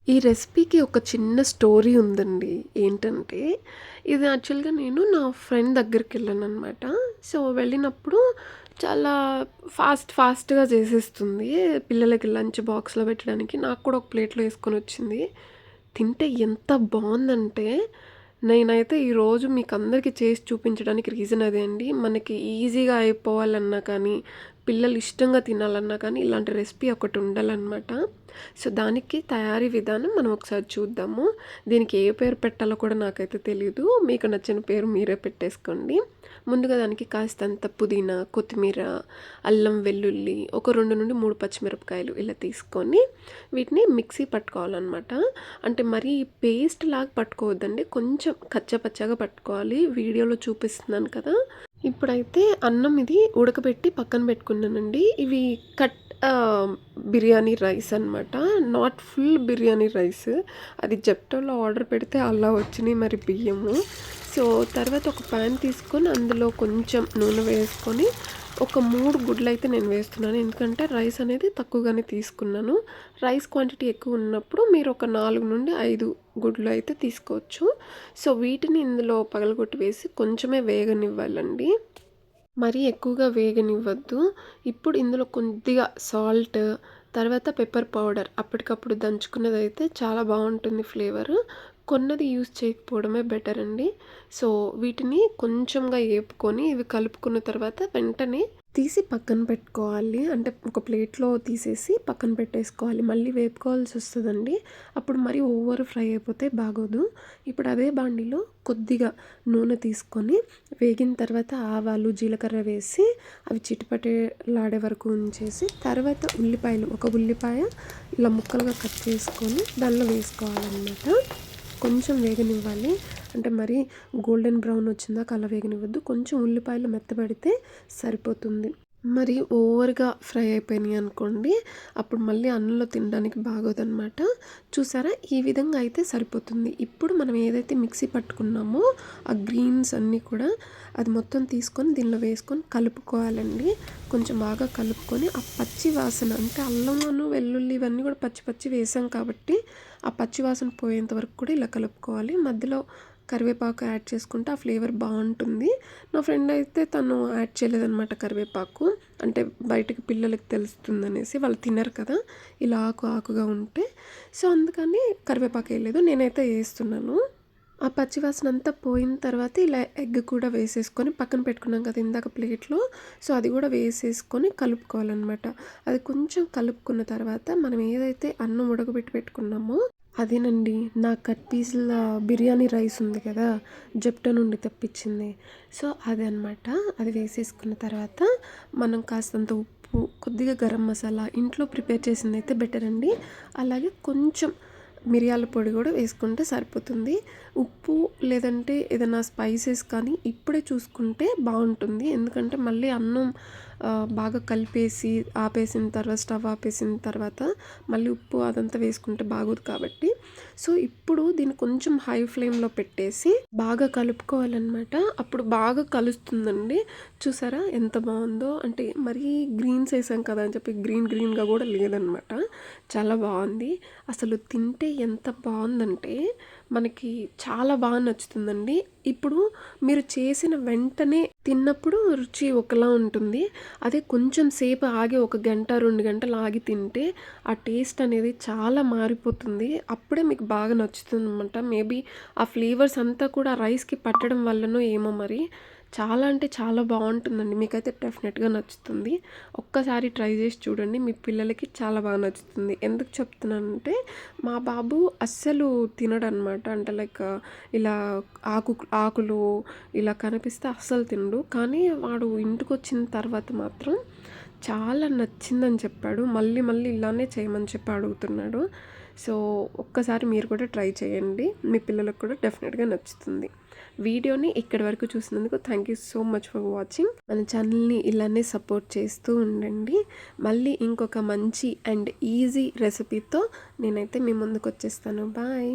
ఈ రెసిపీకి ఒక చిన్న స్టోరీ ఉందండి. ఏంటంటే, ఇది యాక్చువల్‌గా నేను నా ఫ్రెండ్ దగ్గరికెళ్ళాననమాట. సో, వెళ్ళినప్పుడు చాలా ఫాస్ట్‌గా చేసేస్తుంది. పిల్లలకి లంచ్ బాక్స్‌లో పెట్టడానికి. నాకు కూడా ఒక ప్లేట్‌లో యేసుకొనొచ్చింది. తింటే ఎంత బావుందంటే, నేనైతే ఈరోజు మీకందరికీ చేసి చూపించడానికి రీజన్ అదే అండి. మనకి ఈజీగా అయిపోవాలన్నా కానీ, పిల్లలు ఇష్టంగా తినాలన్నా కానీ, ఇలాంటి రెసిపీ ఒకటి ఉండాలనమాట. సో, దానికి తయారీ విధానం మనం ఒకసారి చూద్దాము. దీనికి ఏ పేరు పెట్టాలో కూడా నాకైతే తెలీదు. మీకు నచ్చిన పేరు మీరే పెట్టేసుకోండి. ముందుగా దానికి కాస్తంత పుదీనా, కొత్తిమీర, అల్లం, వెల్లుల్లి, ఒక 2-3 పచ్చిమిరపకాయలు ఇలా తీసుకొని వీటిని మిక్సీ పట్టుకోవాలనమాట. అంటే మరీ పేస్ట్ లాగా పట్టుకోవద్దండి. కొంచెం కచ్చాపచ్చాగా పట్టుకోవాలి. వీడియోలో చూపిస్తున్నాను కదా! ఇప్పుడైతే అన్నం ఇది ఉడకబెట్టి పక్కన పెట్టుకున్నానండి. ఇవి కట్ బిర్యానీ రైస్ అనమాట. Not full biryani rice. అది జెప్టోలో ఆర్డర్ పెడితే అలా వచ్చినాయి మరి బియ్యము. సో, తర్వాత ఒక ప్యాన్ తీసుకొని అందులో కొంచెం నూనె వేసుకొని ఒక 3 గుడ్లయితే నేను వేస్తున్నాను. ఎందుకంటే రైస్ అనేది తక్కువగానే తీసుకున్నాను. రైస్ క్వాంటిటీ ఎక్కువ ఉన్నప్పుడు మీరు ఒక 4-5 గుడ్లు అయితే తీసుకోవచ్చు. సో, వీటిని ఇందులో పగలగొట్టి వేసి కొంచెమే వేగనివ్వాలండి. మరీ ఎక్కువగా వేగనివ్వద్దు. ఇప్పుడు ఇందులో కొద్దిగా సాల్ట్, తర్వాత పెప్పర్ పౌడర్ అప్పటికప్పుడు దంచుకున్నదైతే చాలా బావుంటుంది ఫ్లేవరు. కొన్నది యూజ్ చేయకపోవడమే బెటర్ అండి. సో, వీటిని కొంచెంగా ఏపుకొని ఇవి కలుపుకున్న తర్వాత వెంటనే తీసి పక్కన పెట్టుకోవాలి. అంటే ఒక ప్లేట్‌లో తీసేసి పక్కన పెట్టేసుకోవాలి. మళ్ళీ వేపుకోవాల్సొస్తదండి. అప్పుడు మరి ఓవర్ ఫ్రై అయిపోతే బాగోదు. ఇప్పుడు అదే బాండీలో కొద్దిగా నూనె తీసుకొని వేగిన తర్వాత ఆవాలు, జీలకర్ర వేసి అవి చిటపటలాడే వరకు ఉంచేసి తర్వాత ఉల్లిపాయలు, ఒక ఉల్లిపాయ ఇలా ముక్కలుగా కట్ చేసుకొని దానిలో వేసుకోవాలనమాట. కొంచెం వేగనివ్వాలి. అంటే మరీ గోల్డెన్ బ్రౌన్ వచ్చిందాక అలా వేగనివ్వద్దు. కొంచెం ఉల్లిపాయలు మెత్తబడితే సరిపోతుంది. మరి ఓవర్‌గా ఫ్రై అయిపోయినాయి అనుకోండి, అప్పుడు మళ్ళీ అన్నంలో తినడానికి బాగోదనమాట. చూసారా? ఈ విధంగా అయితే సరిపోతుంది. ఇప్పుడు మనం ఏదైతే మిక్సీ పట్టుకున్నామో ఆ గ్రీన్స్ అన్నీ కూడా అది మొత్తం తీసుకొని దీనిలో వేసుకొని కలుపుకోవాలండి. కొంచెం బాగా కలుపుకొని ఆ పచ్చి వాసన అంటే అల్లమును, వెల్లుల్లి ఇవన్నీ కూడా పచ్చి పచ్చి వేసాం కాబట్టి ఆ పచ్చి వాసన పోయేంత వరకు కూడా ఇలా కలుపుకోవాలి. మధ్యలో కరివేపాకు యాడ్ చేసుకుంటే ఆ ఫ్లేవర్ బావుంటుంది. నా ఫ్రెండ్ అయితే తను యాడ్ చేయలేదనమాట కరివేపాకు. అంటే బయటకి పిల్లలకి తెలుస్తుందనేసి. వాళ్ళు తినరు కదా! ఇలా ఆకుగా ఉంటే. సో, అందుకని కరివేపాకు ఎయలేదు. నేనైతే ఏస్తున్నాను. ఆ పచ్చి వాసన అంతా పోయిన తర్వాత ఇలా ఎగ్ కూడా వేసేసుకొని పక్కన పెట్టుకున్నాం కదా ఇందాక ప్లేట్‌లో. సో, అది కూడా వేసేసుకొని కలుపుకోవాలనమాట. అది కొంచెం కలుపుకున్న తర్వాత మనం ఏదైతే అన్నం ఉడకబెట్టి పెట్టుకున్నామో అదేనండి. నా కట్ పీసుల బిర్యానీ రైస్ ఉంది కదా! జెప్టో నుండి తెప్పించింది. సో, అదనమాట. అది వేసేసుకున్న తర్వాత మనం కాస్తంత ఉప్పు, కొద్దిగా గరం మసాలా ఇంట్లో ప్రిపేర్ చేసిందైతే బెటర్ అండి. అలాగే కొంచెం మిరియాల పొడి కూడా వేసుకుంటే సరిపోతుంది. ఉప్పు లేదంటే ఏదైనా స్పైసెస్ కానీ ఇప్పుడే చూసుకుంటే బావుంటుంది. ఎందుకంటే మళ్ళీ అన్నం బాగా కలిపేసి ఆపేసిన తర్వాత స్టవ్ ఆపేసిన తర్వాత మళ్ళీ ఉప్పు అదంతా వేసుకుంటే బాగోదు కాబట్టి సో, ఇప్పుడు దీన్ని కొంచెం హై ఫ్లేమ్‌లో పెట్టేసి బాగా కలుపుకోవాలనమాట. అప్పుడు బాగా కలుస్తుందండి. చూసారా ఎంత బావుందో? అంటే మరీ గ్రీన్స్ ఏసాం కదా అని చెప్పి గ్రీన్‌గా కూడా లేదనమాట. చాలా బావుంది. అసలు తింటే ఎంత బావుందంటే మనకి చాలా బాగా నచ్చుతుందండి. ఇప్పుడు మీరు చేసిన వెంటనే తిన్నప్పుడు రుచి ఒకలా ఉంటుంది. అదే కొంచెం సేపు ఆగి ఒక గంట, 2 గంటలు ఆగి తింటే ఆ టేస్ట్ అనేది చాలా మారిపోతుంది. అప్పుడే మీకు బాగా నచ్చుతుందనమాట. మేబీ ఆ ఫ్లేవర్స్ అంతా కూడా రైస్‌కి పట్టడం వల్లనో ఏమో మరి చాలా అంటే చాలా బావుంటుందండి. మీకైతే డెఫినెట్‌గా నచ్చుతుంది. ఒక్కసారి ట్రై చేసి చూడండి. మీ పిల్లలకి చాలా బాగా నచ్చుతుంది. ఎందుకు చెప్తున్నానంటే మా బాబు అస్సలు తినడనమాట. అంటే లైక్ ఇలా ఆకులు ఇలా కనిపిస్తే అస్సలు తినడు. కానీ వాడు ఇంటికొచ్చిన తర్వాత మాత్రం చాలా నచ్చిందని చెప్పాడు. మళ్ళీ ఇలానే చేయమని చెప్పి అడుగుతున్నాడు. సో, ఒక్కసారి మీరు కూడా ట్రై చేయండి. మీ పిల్లలకు కూడా డెఫినెట్‌గా నచ్చుతుంది. వీడియోని ఇక్కడి వరకు చూసినందుకు thank you so much for watching. మన ఛానల్‌ని ఇలానే సపోర్ట్ చేస్తూ ఉండండి. మళ్ళీ ఇంకొక మంచి అండ్ ఈజీ రెసిపీతో నేనైతే మీ ముందుకొచ్చేస్తాను. బాయ్.